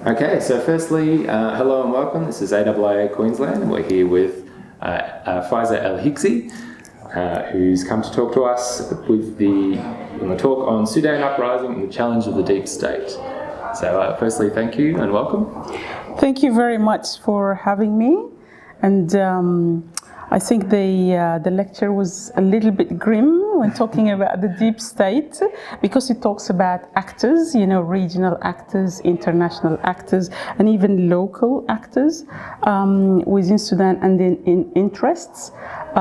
Okay, so firstly, hello and welcome. This is AAA Queensland, and we're here with Faiza El-Higzi, who's come to talk to us with the talk on Sudan Uprising and the challenge of the deep state. So firstly, thank you and welcome. Thank you very much for having me. And I think the lecture was a little bit grim when talking about the deep state, because it talks about actors, regional actors, international actors, and even local actors within Sudan, and then in interests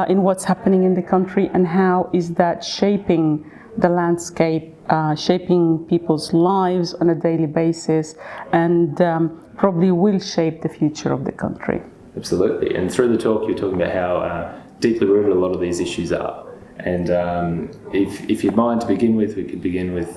in what's happening in the country and how is that shaping the landscape, shaping people's lives on a daily basis, and probably will shape the future of the country. Absolutely. And through the talk, you're talking about how deeply rooted a lot of these issues are. And if you'd mind to begin with, we could begin with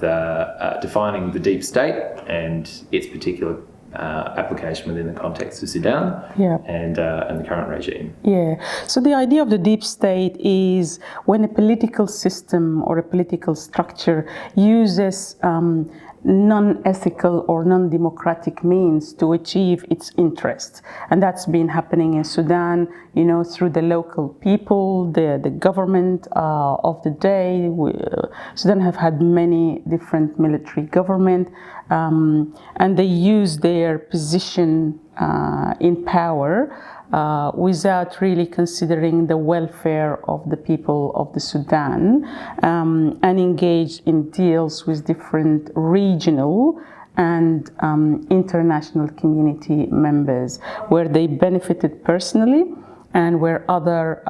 defining the deep state and its particular application within the context of Sudan and the current regime. Yeah. So the idea of the deep state is when a political system or a political structure uses non-ethical or non-democratic means to achieve its interests. And that's been happening in Sudan, through the local people, the government of the day. Sudan have had many different military government, and they use their position in power without really considering the welfare of the people of the Sudan, and engage in deals with different regional and international community members, where they benefited personally and where other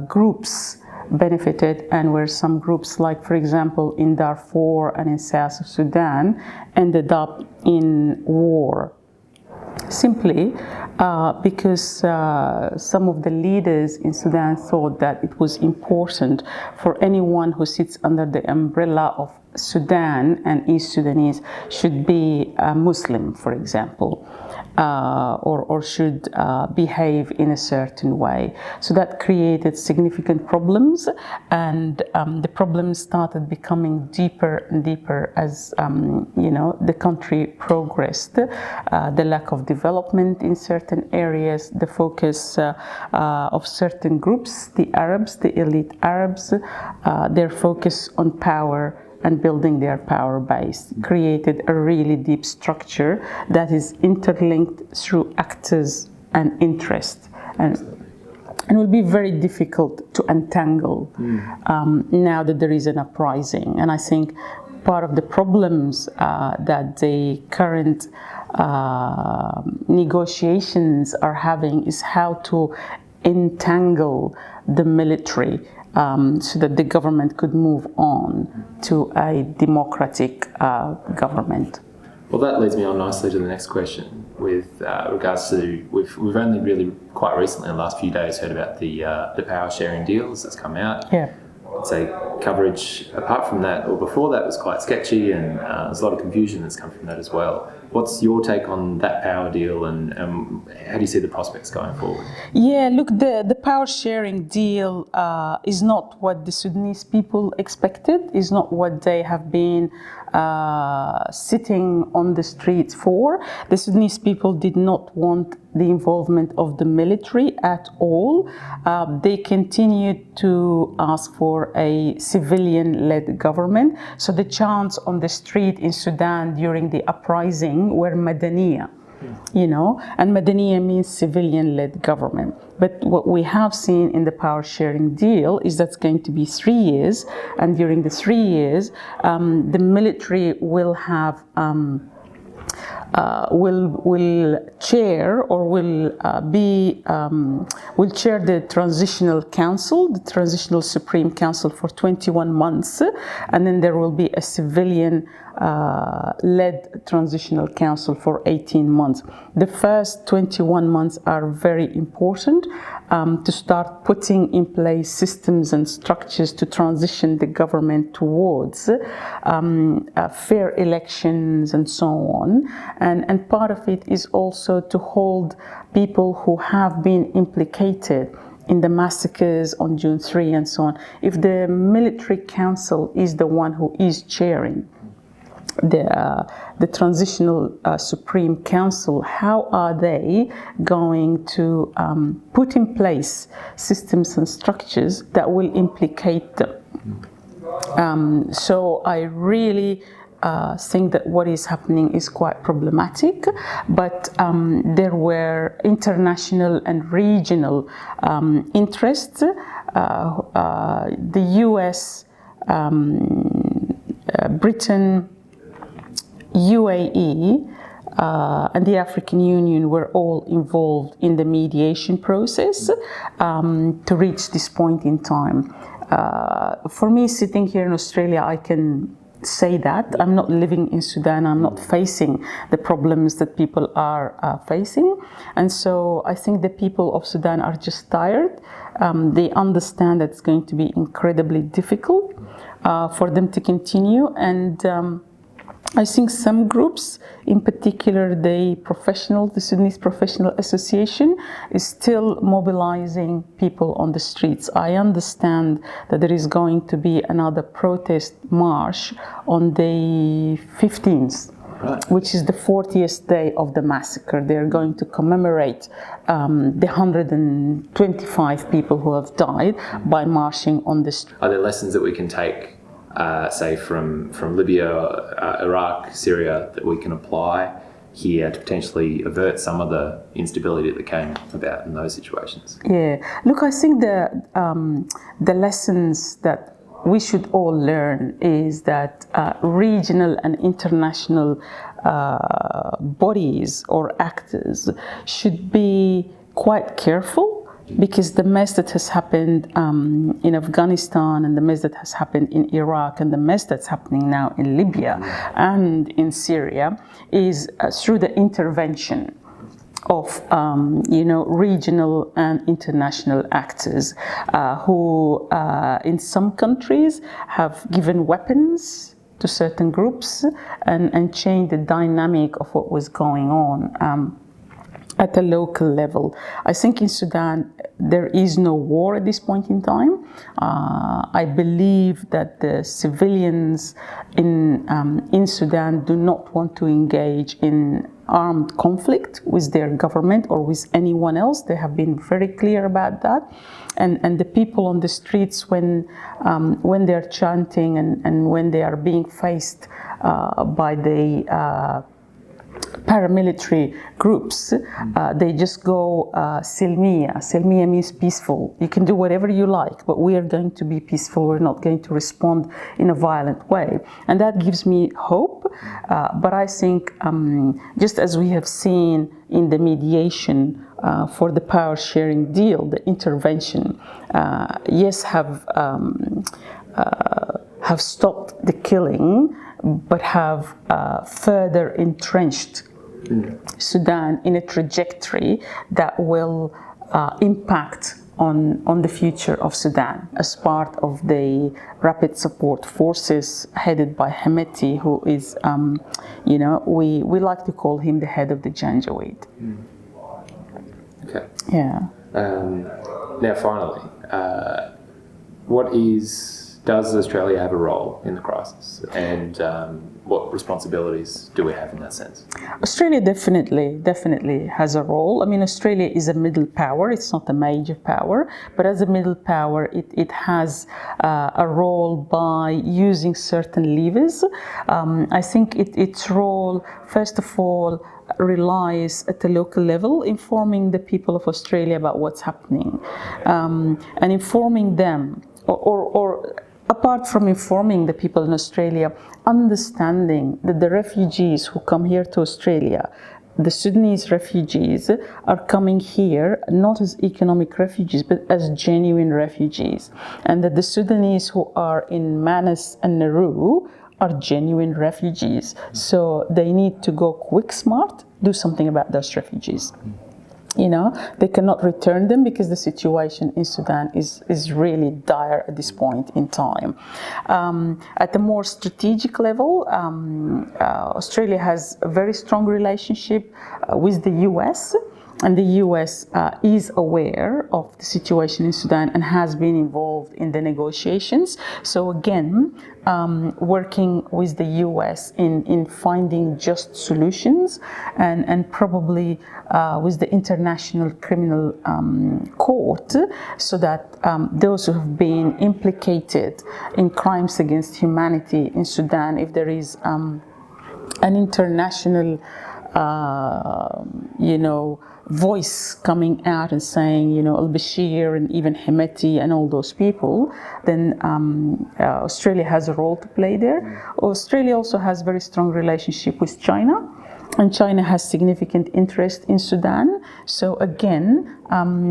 groups benefited, and where some groups, like for example in Darfur and in south of Sudan, ended up in war. Simply because some of the leaders in Sudan thought that it was important for anyone who sits under the umbrella of Sudan and East Sudanese should be a Muslim, for example, or should behave in a certain way. So that created significant problems, and the problems started becoming deeper and deeper as the country progressed. The lack of development in certain areas, the focus of certain groups, the Arabs, the elite Arabs, their focus on power and building their power base created a really deep structure that is interlinked through actors and interest, and will be very difficult to untangle now that there is an uprising. And I think part of the problems that the current negotiations are having is how to entangle the military so that the government could move on to a democratic government. Well, that leads me on nicely to the next question with regards to, we've only really quite recently in the last few days heard about the power sharing deals that's come out. Yeah. I'd say coverage apart from that or before that was quite sketchy, and there's a lot of confusion that's come from that as well. What's your take on that power deal, and how do you see the prospects going forward? Yeah, look, the power sharing deal is not what the Sudanese people expected, is not what they have been sitting on the streets for. The Sudanese people did not want the involvement of the military at all. They continued to ask for a civilian-led government. So the chants on the street in Sudan during the uprising were Madaniya, and Madaniya means civilian-led government. But what we have seen in the power sharing deal is that's going to be 3 years, and during the 3 years, the military will have will chair or will chair the transitional council, the transitional supreme council, for 21 months, and then there will be a civilian led transitional council for 18 months. The first 21 months are very important to start putting in place systems and structures to transition the government towards fair elections and so on. And part of it is also to hold people who have been implicated in the massacres on June 3 and so on. If the military council is the one who is chairing, the Transitional Supreme Council, how are they going to put in place systems and structures that will implicate them? So I really think that what is happening is quite problematic, but there were international and regional interests. The US, Britain, UAE, and the African Union were all involved in the mediation process to reach this point in time. For me, sitting here in Australia, I can say that. I'm not living in Sudan. I'm not facing the problems that people are facing. And so I think the people of Sudan are just tired. They understand that it's going to be incredibly difficult for them to continue. And I think some groups, in particular the Sudanese Professional Association, is still mobilizing people on the streets. I understand that there is going to be another protest march on the 15th, right, which is the 40th day of the massacre. They're going to commemorate the 125 people who have died by marching on the street. Are there lessons that we can take, say from Libya, Iraq, Syria, that we can apply here to potentially avert some of the instability that came about in those situations? Yeah, look, I think the lessons that we should all learn is that regional and international bodies or actors should be quite careful, because the mess that has happened in Afghanistan, and the mess that has happened in Iraq, and the mess that's happening now in Libya and in Syria is through the intervention of regional and international actors who in some countries have given weapons to certain groups and changed the dynamic of what was going on at a local level. I think in Sudan there is no war at this point in time. I believe that the civilians in Sudan do not want to engage in armed conflict with their government or with anyone else. They have been very clear about that. And the people on the streets, when they're chanting and when they are being faced by the paramilitary groups, they just go silmiya. Silmiya means peaceful. You can do whatever you like, but we are going to be peaceful. We're not going to respond in a violent way. And that gives me hope. But I think just as we have seen in the mediation for the power sharing deal, the intervention, yes, have stopped the killing, but have further entrenched Sudan in a trajectory that will impact on the future of Sudan as part of the rapid support forces headed by Hemeti, who is, we like to call him the head of the Janjaweed. Okay. Yeah. Now, finally, does Australia have a role in the crisis, and what responsibilities do we have in that sense? Australia definitely has a role. I mean, Australia is a middle power. It's not a major power, but as a middle power, it has a role by using certain levers. I think its role, first of all, relies at the local level, informing the people of Australia about what's happening, and informing them, or apart from informing the people in Australia, understanding that the refugees who come here to Australia, the Sudanese refugees, are coming here not as economic refugees, but as genuine refugees. And that the Sudanese who are in Manus and Nauru are genuine refugees. So they need to go quick smart, do something about those refugees. They cannot return them because the situation in Sudan is really dire at this point in time. At a more strategic level, Australia has a very strong relationship with the US. and the US is aware of the situation in Sudan and has been involved in the negotiations. So again, working with the US in finding just solutions, and probably with the International Criminal Court, so that those who have been implicated in crimes against humanity in Sudan, if there is an international voice coming out and saying, al-Bashir and even Hemeti and all those people, then Australia has a role to play there. Australia also has a very strong relationship with China, and China has significant interest in Sudan. So again,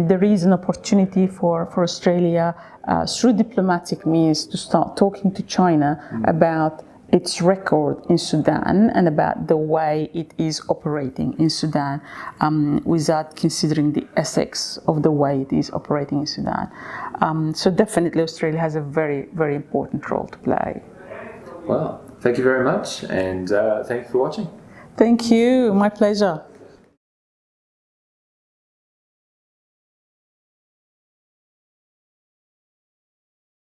there is an opportunity for Australia through diplomatic means to start talking to China about its record in Sudan and about the way it is operating in Sudan, without considering the ethics of the way it is operating in Sudan. So definitely Australia has a very, very important role to play. Well, thank you very much, and thank you for watching. Thank you, my pleasure.